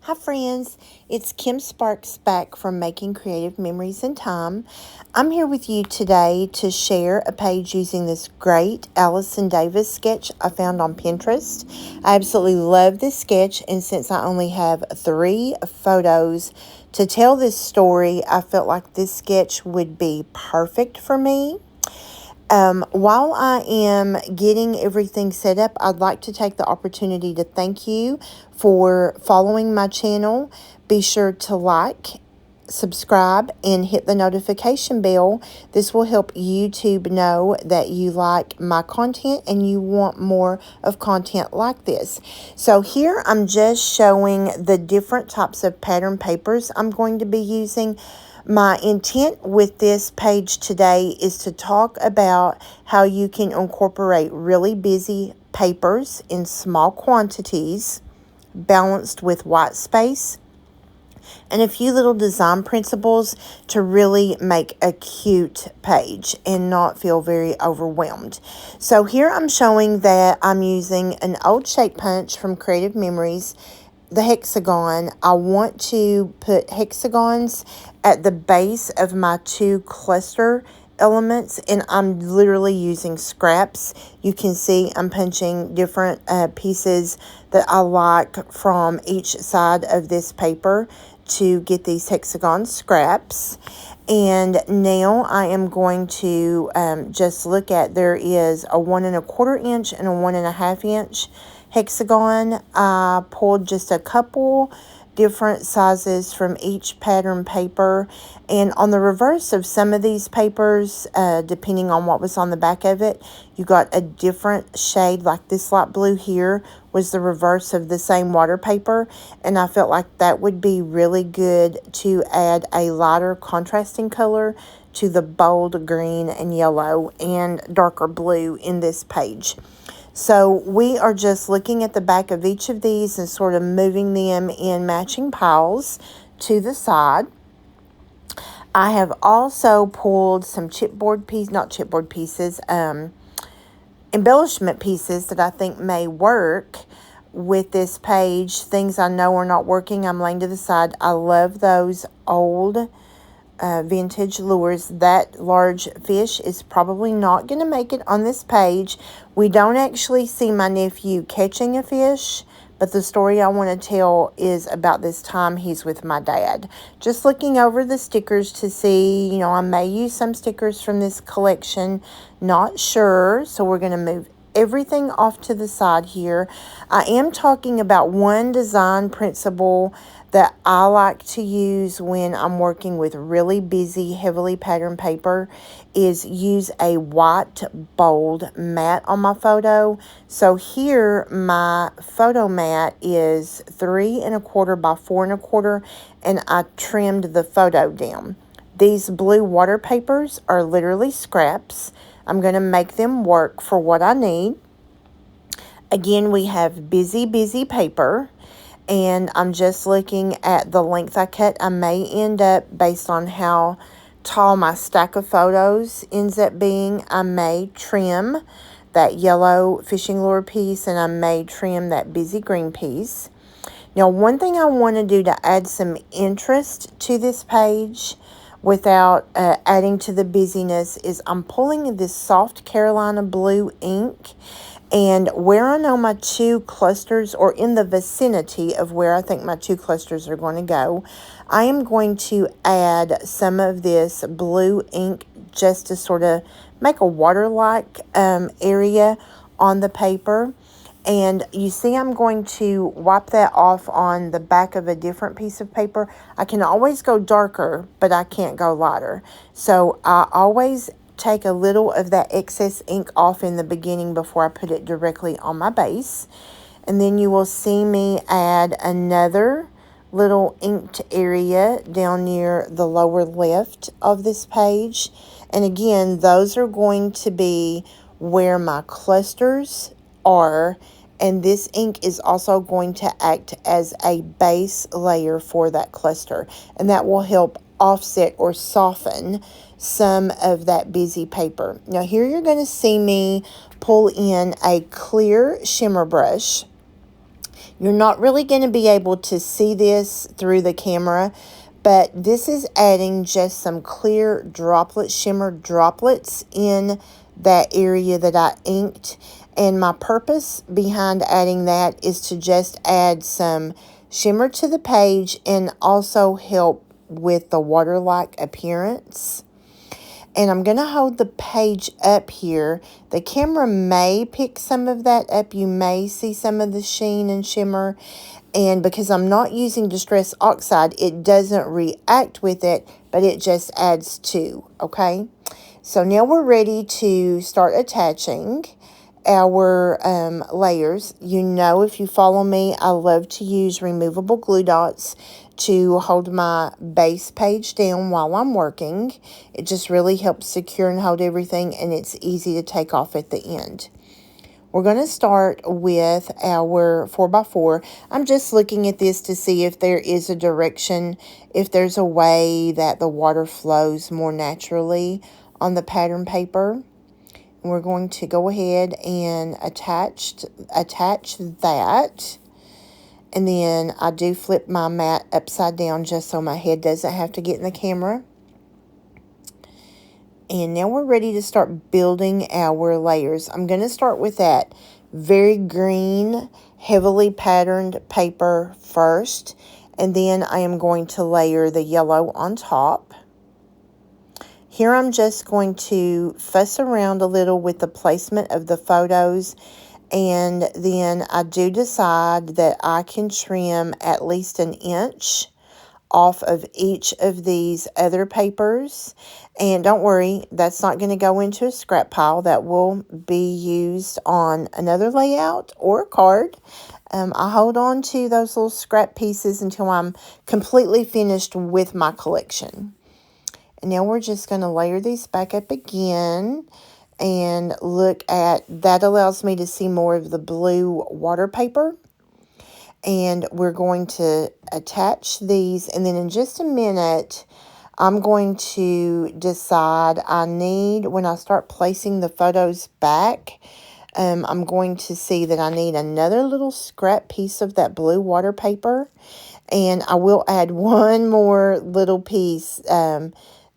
Hi friends, it's Kim Sparks back from Making Creative Memories in Time. I'm here with you today to share a page using this great Allison Davis sketch I found on Pinterest. I absolutely love this sketch, and since I only have 3 photos to tell this story, I felt like this sketch would be perfect for me. While I am getting everything set up, I'd like to take the opportunity to thank you for following my channel. Be sure to like, subscribe, and hit the notification bell. This will help YouTube know that you like my content and you want more of content like this. So here I'm just showing the different types of pattern papers I'm going to be using. My intent with this page today is to talk about how you can incorporate really busy papers in small quantities, balanced with white space, and a few little design principles to really make a cute page and not feel very overwhelmed. So here I'm showing that I'm using an old shape punch from Creative Memories, the hexagon. I want to put hexagons at the base of my 2 cluster elements, and I'm literally using scraps. You can see I'm punching different pieces that I like from each side of this paper to get these hexagon scraps. And now I am going to just look at, there is a 1 1/4 inch and a 1 1/2 inch hexagon. I pulled just a couple different sizes from each pattern paper, and on the reverse of some of these papers, depending on what was on the back of it, you got a different shade. Like this light blue here was the reverse of the same water paper, and I felt like that would be really good to add a lighter contrasting color to the bold green and yellow and darker blue in this page. So we are just looking at the back of each of these and sort of moving them in matching piles to the side. I have also pulled some embellishment pieces that I think may work with this page. Things I know are not working, I'm laying to the side. I love those old vintage lures. That large fish is probably not going to make it on this page. We don't actually see my nephew catching a fish, but the story I want to tell is about this time he's with my dad. Just looking over the stickers to see, I may use some stickers from this collection, not sure. So we're going to move everything off to the side here. I am talking about one design principle that I like to use when I'm working with really busy, heavily patterned paper, is use a white bold mat on my photo. So here my photo mat is 3 1/4 by 4 1/4, and I trimmed the photo down. These blue water papers are literally scraps. I'm going to make them work for what I need. Again, we have busy paper, and I'm just looking at the length I cut. I may end up, based on how tall my stack of photos ends up being, I may trim that yellow fishing lure piece, and I may trim that busy green piece. Now, one thing I want to do to add some interest to this page without adding to the busyness is I'm pulling this soft Carolina blue ink, and where I know my 2 clusters, or in the vicinity of where I think my 2 clusters are going to go, I am going to add some of this blue ink just to sort of make a water-like area on the paper. And you see I'm going to wipe that off on the back of a different piece of paper. I can always go darker, but I can't go lighter. So I always take a little of that excess ink off in the beginning before I put it directly on my base. And then you will see me add another little inked area down near the lower left of this page. And again, those are going to be where my clusters are, and this ink is also going to act as a base layer for that cluster, and that will help offset or soften some of that busy paper. Now here you're going to see me pull in a clear shimmer brush. You're not really going to be able to see this through the camera, but this is adding just some clear droplet shimmer droplets in that area that I inked. And my purpose behind adding that is to just add some shimmer to the page and also help with the water-like appearance. And I'm going to hold the page up here. The camera may pick some of that up. You may see some of the sheen and shimmer. And because I'm not using Distress Oxide, it doesn't react with it, but it just adds to, okay? So now we're ready to start attaching our layers. You know, if you follow me, I love to use removable glue dots to hold my base page down while I'm working. It just really helps secure and hold everything, and it's easy to take off at the end. We're going to start with our 4x4. I'm just looking at this to see if there is a direction, if there's a way that the water flows more naturally on the pattern paper. We're going to go ahead and attach that. And then I do flip my mat upside down just so my head doesn't have to get in the camera. And now we're ready to start building our layers. I'm going to start with that very green, heavily patterned paper first. And then I am going to layer the yellow on top. Here I'm just going to fuss around a little with the placement of the photos. And then I do decide that I can trim at least an inch off of each of these other papers. And don't worry, that's not going to go into a scrap pile. That will be used on another layout or a card. I hold on to those little scrap pieces until I'm completely finished with my collection. And now we're just going to layer these back up again. And look at, that allows me to see more of the blue water paper. And we're going to attach these. And then in just a minute, I'm going to decide when I start placing the photos back, I'm going to see that I need another little scrap piece of that blue water paper. And I will add one more little piece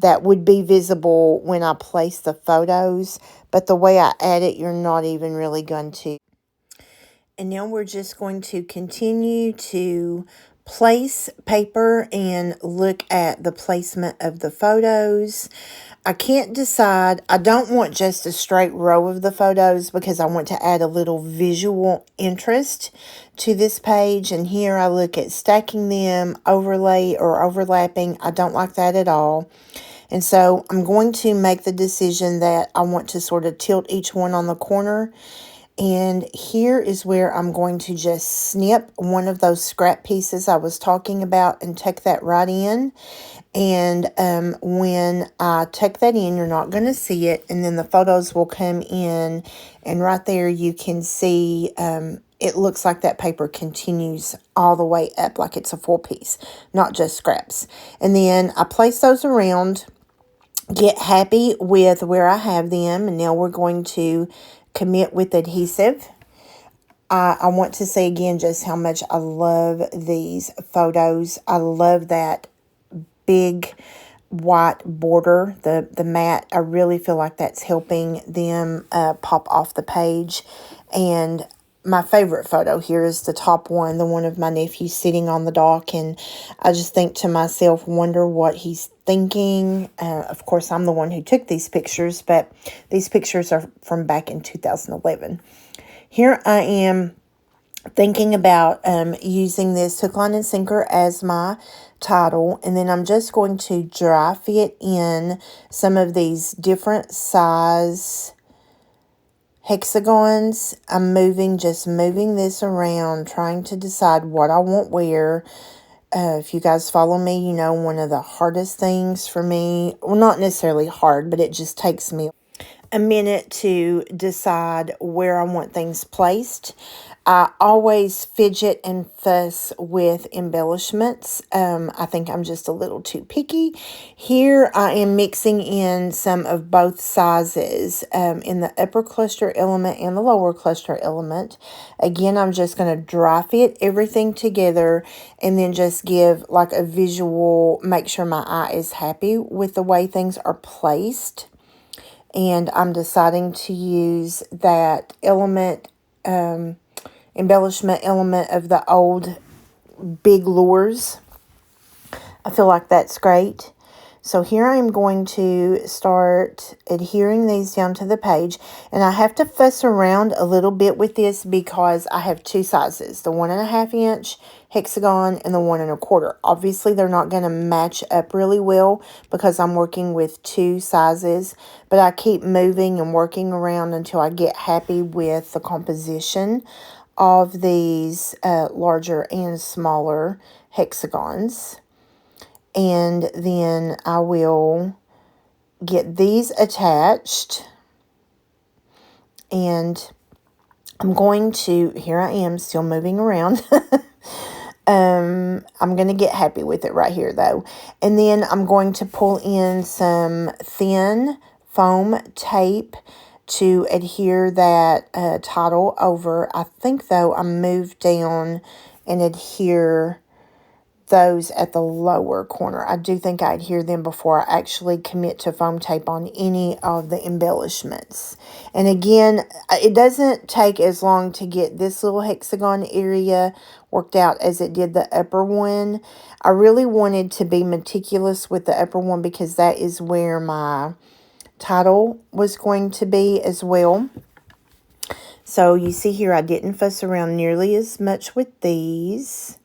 that would be visible when I place the photos. But the way I add it, you're not even really going to. And now we're just going to continue to place paper and look at the placement of the photos. I can't decide. I don't want just a straight row of the photos because I want to add a little visual interest to this page. And here I look at stacking them, overlay or overlapping. I don't like that at all. And so I'm going to make the decision that I want to sort of tilt each one on the corner. And here is where I'm going to just snip one of those scrap pieces I was talking about and tuck that right in. And when I tuck that in, you're not going to see it. And then the photos will come in. And right there you can see it looks like that paper continues all the way up like it's a full piece, not just scraps. And then I place those around. Get happy with where I have them. And now we're going to commit with adhesive. I want to say again just how much I love these photos. I love that big white border, the mat. I really feel like that's helping them pop off the page. And my favorite photo here is the top one, the one of my nephew sitting on the dock. And I just think to myself, wonder what he's thinking. Of course, I'm the one who took these pictures, but these pictures are from back in 2011. Here I am thinking about using this hook, line, and sinker as my title. And then I'm just going to dry fit in some of these different size hexagons. I'm just moving this around, trying to decide what I want where. If you guys follow me, you know one of the hardest things for me, well, not necessarily hard, but it just takes me a minute to decide where I want things placed. I always fidget and fuss with embellishments. I think I'm just a little too picky. Here I am mixing in some of both sizes in the upper cluster element and the lower cluster element. Again, I'm just going to dry fit everything together and then just give like a visual, make sure my eye is happy with the way things are placed. And I'm deciding to use that element, embellishment element of the old big lures. I feel like that's great. So here I am going to start adhering these down to the page. And I have to fuss around a little bit with this because I have two sizes, the 1.5 inch hexagon and the 1 1/4. Obviously, they're not going to match up really well because I'm working with two sizes. But I keep moving and working around until I get happy with the composition of these larger and smaller hexagons. And then I will get these attached, and I'm going to, here I am still moving around. I'm going to get happy with it right here though. And then I'm going to pull in some thin foam tape to adhere that title over. I think though I moved down and adhere those at the lower corner. I do think I adhere them before I actually commit to foam tape on any of the embellishments. And again, it doesn't take as long to get this little hexagon area worked out as it did the upper one. I really wanted to be meticulous with the upper one because that is where my title was going to be as well. So you see here I didn't fuss around nearly as much with these.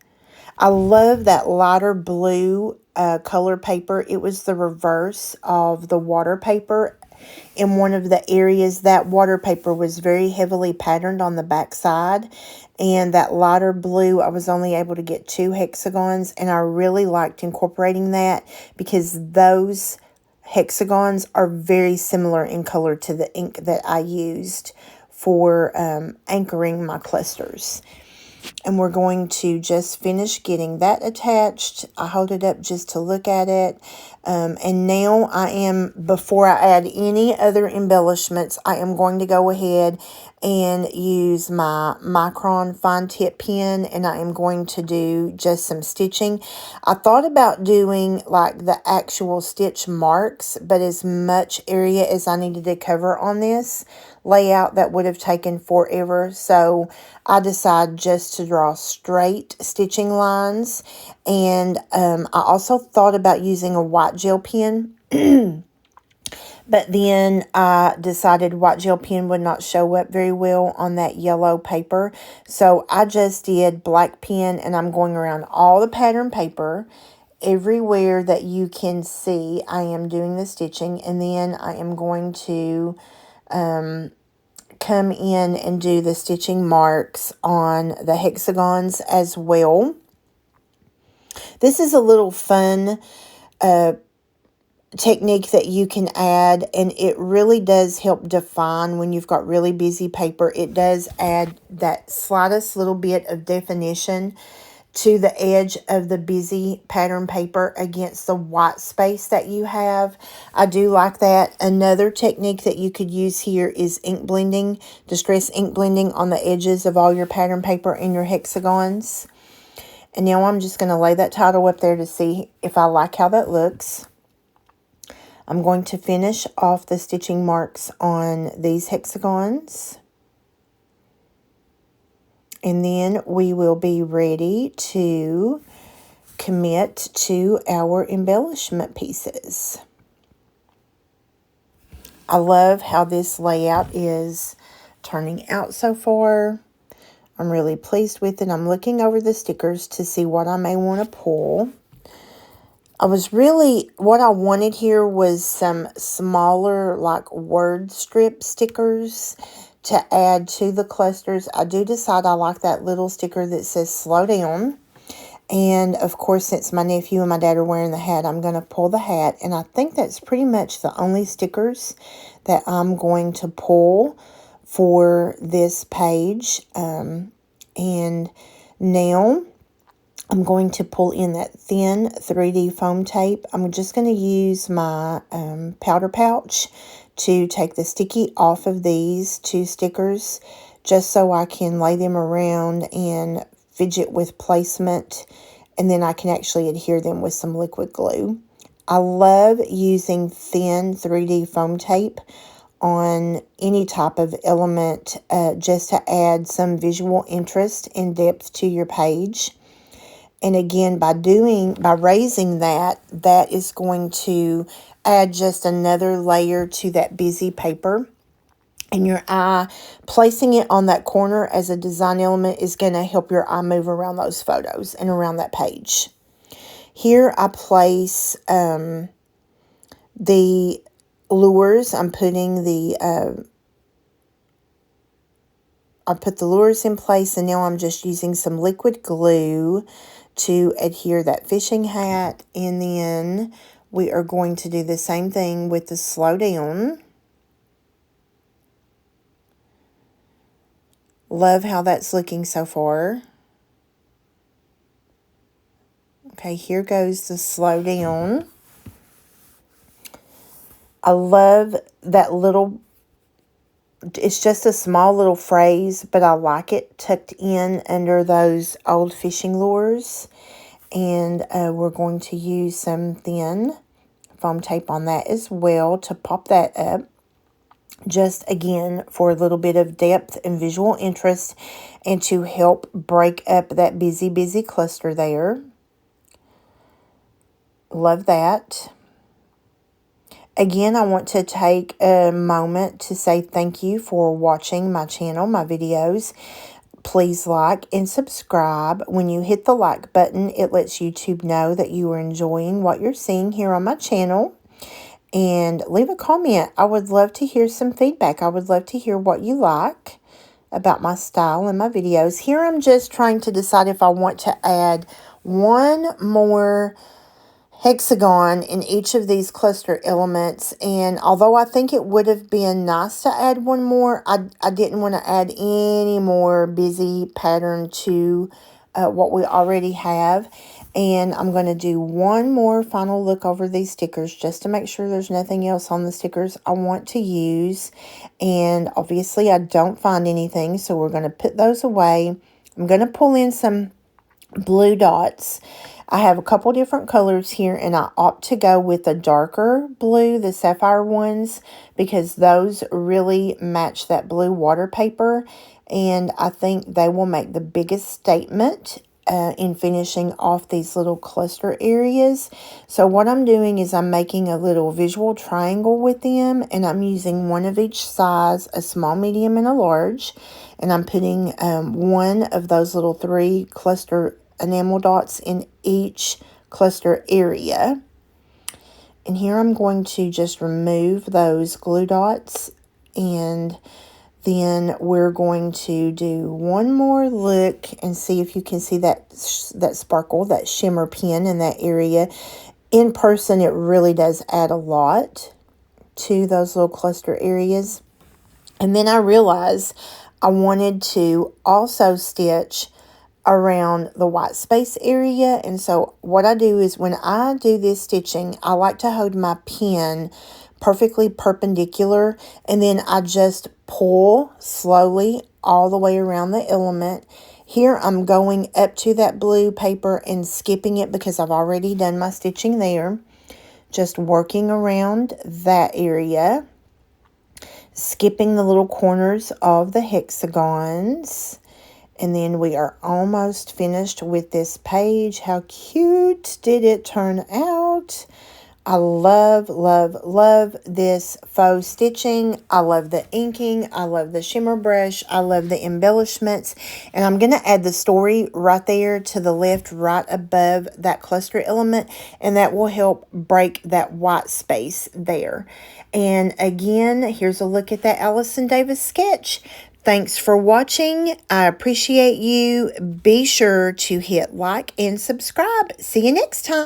I love that lighter blue color paper. It was the reverse of the water paper. In one of the areas, that water paper was very heavily patterned on the back side. And that lighter blue, I was only able to get 2 hexagons. And I really liked incorporating that because those hexagons are very similar in color to the ink that I used for anchoring my clusters. And we're going to just finish getting that attached. I hold it up just to look at it. And now I am, before I add any other embellishments, I am going to go ahead and use my Micron fine tip pen, and I am going to do just some stitching. I thought about doing like the actual stitch marks, but as much area as I needed to cover on this layout, that would have taken forever. So I decided just to draw straight stitching lines. And I also thought about using a white gel pen. But then I decided white gel pen would not show up very well on that yellow paper. So I just did black pen, and I'm going around all the pattern paper. Everywhere that you can see, I am doing the stitching. And then I am going to come in and do the stitching marks on the hexagons as well. This is a little fun technique that you can add, and it really does help define when you've got really busy paper. It does add that slightest little bit of definition to the edge of the busy pattern paper against the white space that you have. I do like that. Another technique that you could use here is ink blending, distress ink blending on the edges of all your pattern paper and your hexagons. And now I'm just going to lay that title up there to see if I like how that looks. I'm going to finish off the stitching marks on these hexagons. And then we will be ready to commit to our embellishment pieces. I love how this layout is turning out so far. I'm really pleased with it. I'm looking over the stickers to see what I may want to pull. What I wanted here was some smaller like word strip stickers to add to the clusters. I do decide I like that little sticker that says slow down. And of course, since my nephew and my dad are wearing the hat, I'm going to pull the hat. And I think that's pretty much the only stickers that I'm going to pull for this page. And now I'm going to pull in that thin 3D foam tape. I'm just going to use my powder pouch to take the sticky off of these two stickers, just so I can lay them around and fidget with placement, and then I can actually adhere them with some liquid glue. I love using thin 3D foam tape on any type of element just to add some visual interest and depth to your page. And again, by raising that is going to add just another layer to that busy paper. And your eye, placing it on that corner as a design element is going to help your eye move around those photos and around that page. Here I place the lures. I put the lures in place, and now I'm just using some liquid glue to adhere that fishing hat. And then we are going to do the same thing with the slow down. Love how that's looking so far. Okay, here goes the slow down. I love that little, it's just a small little phrase, but I like it tucked in under those old fishing lures. And we're going to use some thin foam tape on that as well to pop that up. Just again for a little bit of depth and visual interest, and to help break up that busy cluster there. Love that. Again, I want to take a moment to say thank you for watching my channel, my videos. Please like and subscribe. When you hit the like button, it lets YouTube know that you are enjoying what you're seeing here on my channel. And leave a comment. I would love to hear some feedback. I would love to hear what you like about my style and my videos. Here I'm just trying to decide if I want to add one more hexagon in each of these cluster elements. And although I think it would have been nice to add one more, I didn't want to add any more busy pattern to what we already have. And I'm going to do one more final look over these stickers just to make sure there's nothing else on the stickers I want to use. And obviously I don't find anything, so we're going to put those away. I'm going to pull in some blue dots. I have a couple different colors here, and I opt to go with the darker blue, the sapphire ones, because those really match that blue water paper, and I think they will make the biggest statement in finishing off these little cluster areas. So what I'm doing is I'm making a little visual triangle with them, and I'm using one of each size, a small, medium, and a large, and I'm putting one of those little 3 cluster enamel dots in each cluster area. And here I'm going to just remove those glue dots, and then we're going to do one more look and see if you can see that sparkle, that shimmer pin in that area. In person, it really does add a lot to those little cluster areas. And then I realized I wanted to also stitch around the white space area. And so what I do is when I do this stitching, I like to hold my pen perfectly perpendicular, and then I just pull slowly all the way around the element. Here I'm going up to that blue paper and skipping it because I've already done my stitching there. Just working around that area, skipping the little corners of the hexagons. And then we are almost finished with this page. How cute did it turn out? I love, love, love this faux stitching. I love the inking. I love the shimmer brush. I love the embellishments. And I'm going to add the story right there to the left, right above that cluster element. And that will help break that white space there. And again, here's a look at that Allison Davis sketch. Thanks for watching. I appreciate you. Be sure to hit like and subscribe. See you next time.